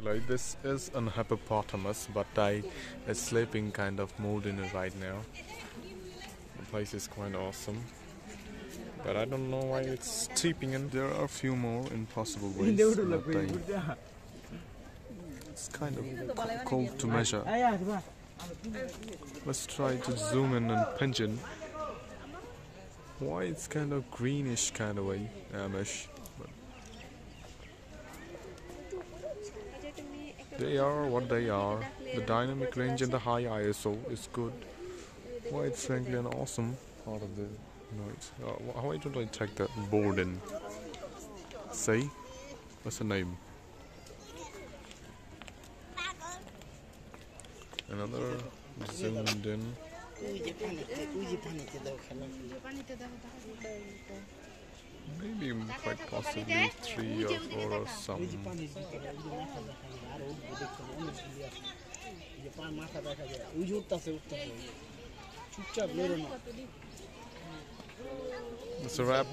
Like this is an hippopotamus, but I is sleeping kind of mood in it right now. The place is quite awesome, but I don't know why it's sleeping. And there are a few more impossible ways. It's kind of cold to measure. Let's try to zoom in and pinch in. Why it's kind of greenish kind of way, amish. They are what they are. The dynamic range and the high ISO is good. Why it's frankly an awesome part of the noise. Why don't I check the board in? Say, what's the name? Another zoomed in. Maybe quite possibly 3 or 4 or some. It's a wrap.